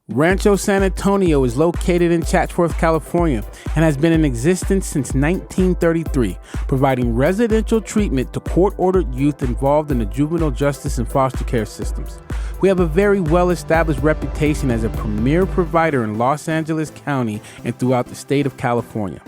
Rancho San Antonio is located in Chatsworth, California, and has been in existence since 1933, providing residential treatment to court-ordered youth involved in the juvenile justice and foster care systems. We have a very well-established reputation as a premier provider in Los Angeles County and throughout the state of California.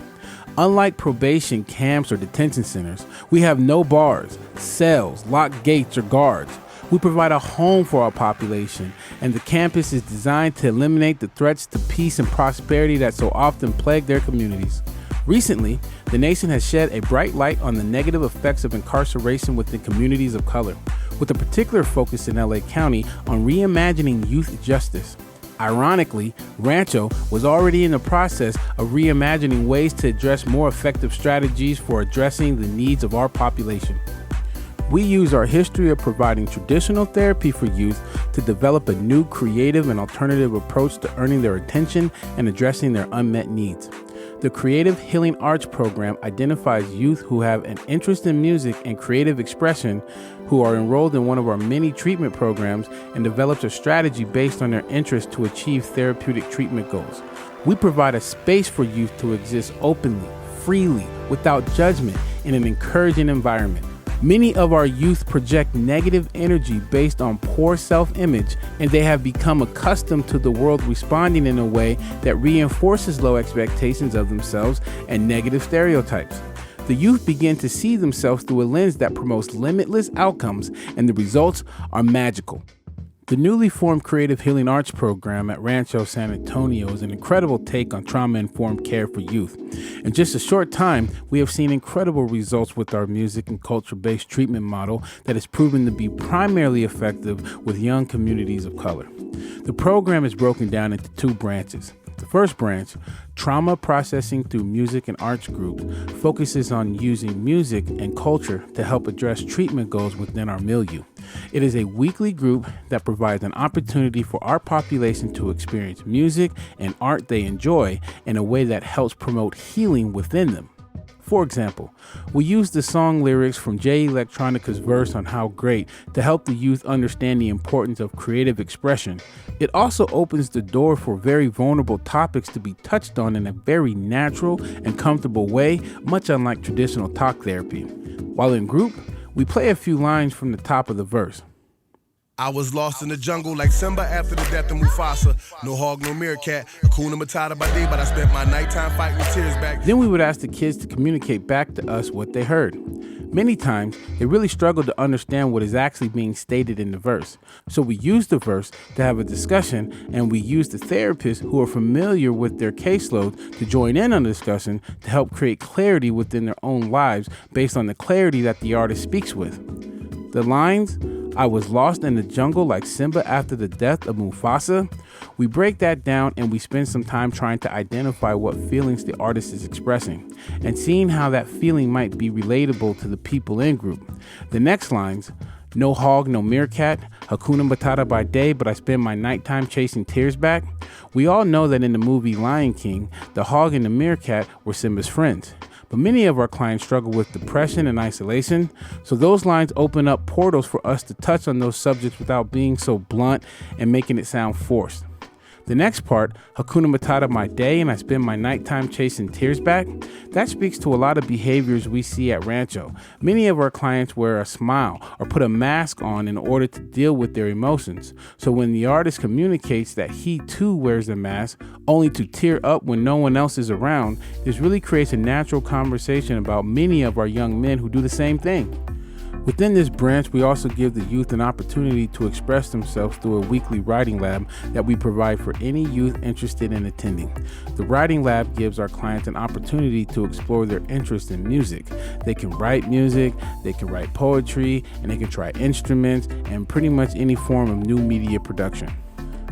Unlike probation camps or detention centers, we have no bars, cells, locked gates, or guards. We provide a home for our population, and the campus is designed to eliminate the threats to peace and prosperity that so often plague their communities. Recently, the nation has shed a bright light on the negative effects of incarceration within communities of color, with a particular focus in LA County on reimagining youth justice. Ironically, Rancho was already in the process of reimagining ways to address more effective strategies for addressing the needs of our population. We use our history of providing traditional therapy for youth to develop a new creative and alternative approach to earning their attention and addressing their unmet needs. The Creative Healing Arts program identifies youth who have an interest in music and creative expression who are enrolled in one of our many treatment programs and develops a strategy based on their interest to achieve therapeutic treatment goals. We provide a space for youth to exist openly, freely, without judgment, in an encouraging environment. Many of our youth project negative energy based on poor self-image, and they have become accustomed to the world responding in a way that reinforces low expectations of themselves and negative stereotypes. The youth begin to see themselves through a lens that promotes limitless outcomes, and the results are magical. The newly formed Creative Healing Arts program at Rancho San Antonio is an incredible take on trauma-informed care for youth. In just a short time, we have seen incredible results with our music and culture-based treatment model that has proven to be primarily effective with young communities of color. The program is broken down into two branches. The first branch, Trauma Processing Through Music and Arts Groups, focuses on using music and culture to help address treatment goals within our milieu. It is a weekly group that provides an opportunity for our population to experience music and art they enjoy in a way that helps promote healing within them. For example, we use the song lyrics from Jay Electronica's verse on How Great to help the youth understand the importance of creative expression. It also opens the door for very vulnerable topics to be touched on in a very natural and comfortable way, much unlike traditional talk therapy. While in group, we play a few lines from the top of the verse. I was lost in the jungle like Simba after the death of Mufasa. No hog, no meerkat. Hakuna Matata by day, but I spent my nighttime fighting with tears back. Then we would ask the kids to communicate back to us what they heard. Many times, they really struggle to understand what is actually being stated in the verse. So we use the verse to have a discussion, and we use the therapists who are familiar with their caseload to join in on the discussion to help create clarity within their own lives based on the clarity that the artist speaks with. The lines, I was lost in the jungle like Simba after the death of Mufasa. We break that down and we spend some time trying to identify what feelings the artist is expressing and seeing how that feeling might be relatable to the people in group. The next lines, no hog, no meerkat, Hakuna Matata by day, but I spend my nighttime chasing tears back. We all know that in the movie Lion King, the hog and the meerkat were Simba's friends. But many of our clients struggle with depression and isolation, so those lines open up portals for us to touch on those subjects without being so blunt and making it sound forced. The next part, Hakuna Matata my day and I spend my nighttime chasing tears back, that speaks to a lot of behaviors we see at Rancho. Many of our clients wear a smile or put a mask on in order to deal with their emotions. So when the artist communicates that he too wears a mask, only to tear up when no one else is around, this really creates a natural conversation about many of our young men who do the same thing. Within this branch, we also give the youth an opportunity to express themselves through a weekly writing lab that we provide for any youth interested in attending. The writing lab gives our clients an opportunity to explore their interest in music. They can write music, they can write poetry, and they can try instruments and pretty much any form of new media production.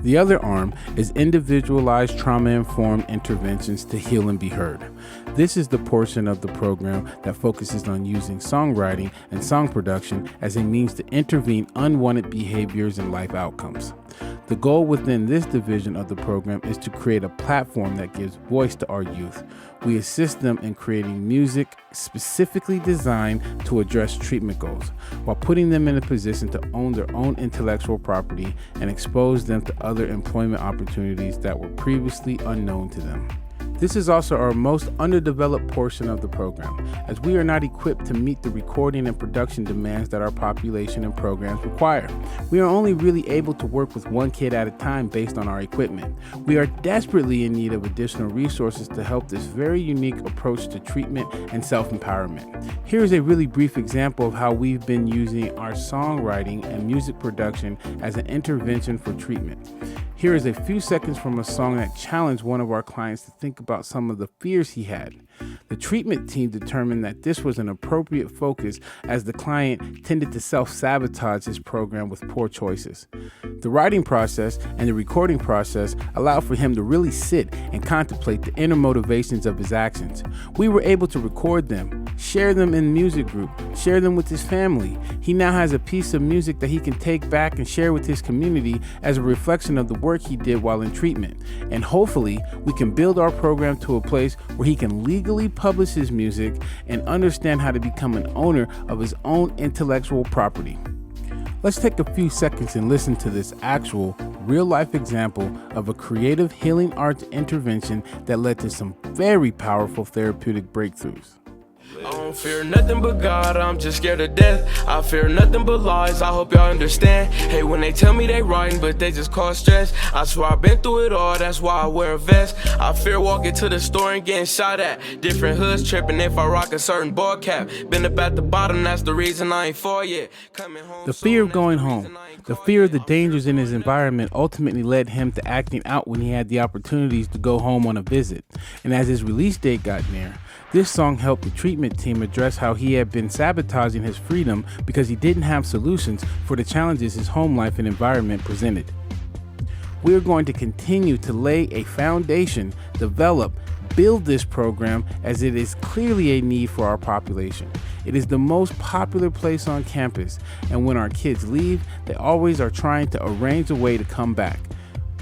The other arm is individualized trauma-informed interventions to heal and be heard. This is the portion of the program that focuses on using songwriting and song production as a means to intervene unwanted behaviors and life outcomes. The goal within this division of the program is to create a platform that gives voice to our youth. We assist them in creating music specifically designed to address treatment goals, while putting them in a position to own their own intellectual property and expose them to other employment opportunities that were previously unknown to them. This is also our most underdeveloped portion of the program, as we are not equipped to meet the recording and production demands that our population and programs require. We are only really able to work with one kid at a time based on our equipment. We are desperately in need of additional resources to help this very unique approach to treatment and self-empowerment. Here is a really brief example of how we've been using our songwriting and music production as an intervention for treatment. Here is a few seconds from a song that challenged one of our clients to think about some of the fears he had. The treatment team determined that this was an appropriate focus as the client tended to self-sabotage his program with poor choices. The writing process and the recording process allowed for him to really sit and contemplate the inner motivations of his actions. We were able to record them, share them in music group, share them with his family. He now has a piece of music that he can take back and share with his community as a reflection of the work he did while in treatment. And hopefully, we can build our program to a place where he can legally publish his music and understand how to become an owner of his own intellectual property. Let's take a few seconds and listen to this actual, real-life example of a creative healing arts intervention that led to some very powerful therapeutic breakthroughs. I don't fear nothing but God, I'm just scared of death. I fear nothing but lies, I hope y'all understand. Hey, when they tell me they writing, but they just cause stress. I swear I've been through it all, that's why I wear a vest. I fear walking to the store and getting shot at. Different hoods tripping if I rock a certain ball cap. Been up at the bottom, that's the reason I ain't fall yet. The fear of going home, the fear of the dangers in his environment ultimately led him to acting out when he had the opportunities to go home on a visit. And as his release date got near, this song helped the treatment team address how he had been sabotaging his freedom because he didn't have solutions for the challenges his home life and environment presented. We are going to continue to lay a foundation, develop, build this program as it is clearly a need for our population. It is the most popular place on campus, and when our kids leave, they always are trying to arrange a way to come back.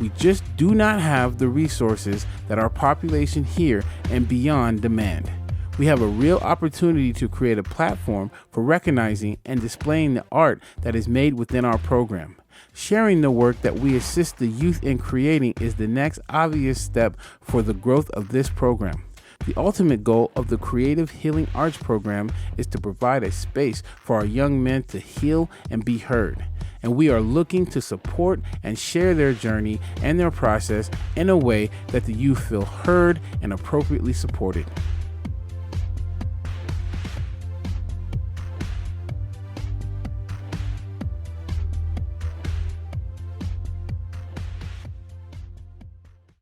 We just do not have the resources that our population here and beyond demand. We have a real opportunity to create a platform for recognizing and displaying the art that is made within our program. Sharing the work that we assist the youth in creating is the next obvious step for the growth of this program. The ultimate goal of the Creative Healing Arts program is to provide a space for our young men to heal and be heard. And we are looking to support and share their journey and their process in a way that the youth feel heard and appropriately supported.